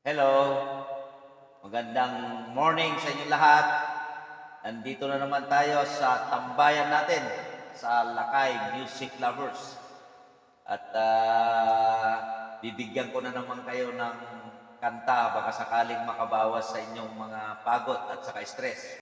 Hello, magandang morning sa inyo lahat. Nandito na naman tayo sa tambayan natin sa Lakay Music Lovers. At bibigyan ko na naman kayo ng kanta baka sakaling makabawas sa inyong mga pagod at saka stress.